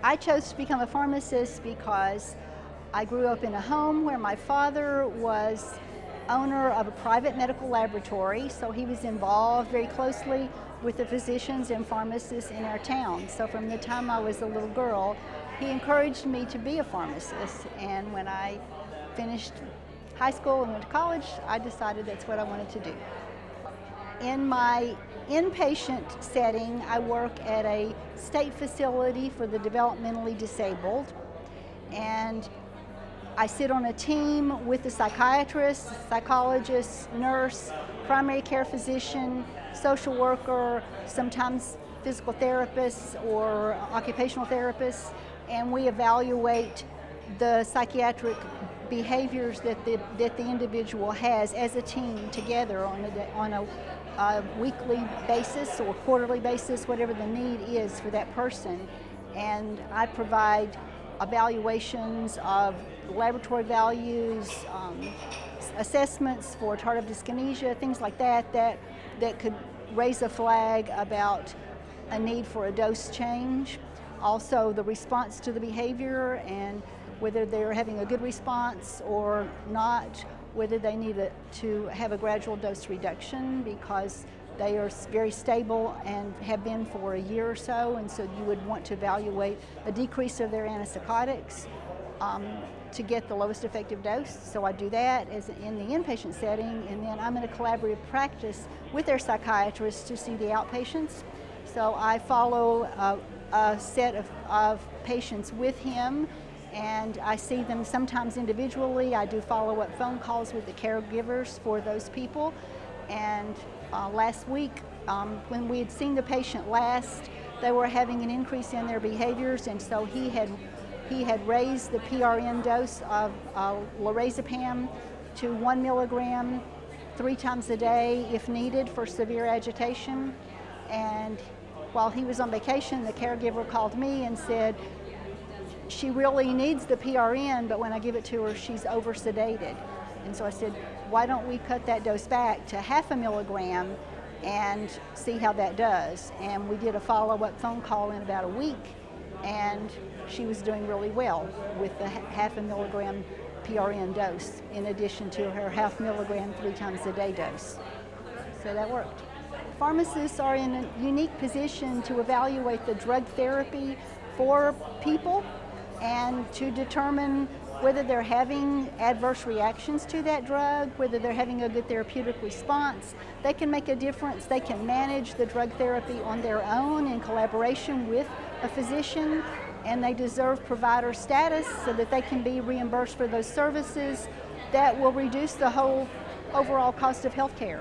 I chose to become a pharmacist because I grew up in a home where my father was owner of a private medical laboratory, so he was involved very closely with the physicians and pharmacists in our town. So from the time I was a little girl, he encouraged me to be a pharmacist. And when I finished high school and went to college, I decided that's what I wanted to do. In my inpatient setting, I work at a state facility for the developmentally disabled, and I sit on a team with the psychiatrist, psychologist, nurse, primary care physician, social worker, sometimes physical therapists or occupational therapists, and we evaluate the psychiatric behaviors that the individual has as a team together on a weekly basis or quarterly basis, whatever the need is for that person. And I provide evaluations of laboratory values, assessments for tardive dyskinesia, things like that could raise a flag about a need for a dose change. Also the response to the behavior and whether they're having a good response or not, whether they need to have a gradual dose reduction because they are very stable and have been for a year or so, and so you would want to evaluate a decrease of their antipsychotics to get the lowest effective dose. So I do that in the inpatient setting, and then I'm in a collaborative practice with their psychiatrist to see the outpatients. So I follow a set of patients with him, and I see them sometimes individually. I do follow-up phone calls with the caregivers for those people. And last week, when we had seen the patient last, they were having an increase in their behaviors, and so he had raised the PRN dose of lorazepam to 1 milligram 3 times a day if needed for severe agitation. And while he was on vacation, the caregiver called me and said, she really needs the PRN, but when I give it to her, she's over-sedated. And so I said, why don't we cut that dose back to 0.5 milligram and see how that does? And we did a follow-up phone call in about a week, and she was doing really well with the 0.5 milligram PRN dose, in addition to her 0.5 milligram 3 times a day dose. So that worked. Pharmacists are in a unique position to evaluate the drug therapy for people and to determine whether they're having adverse reactions to that drug, whether they're having a good therapeutic response. They can make a difference. They can manage the drug therapy on their own in collaboration with a physician, and they deserve provider status so that they can be reimbursed for those services that will reduce the whole overall cost of health care.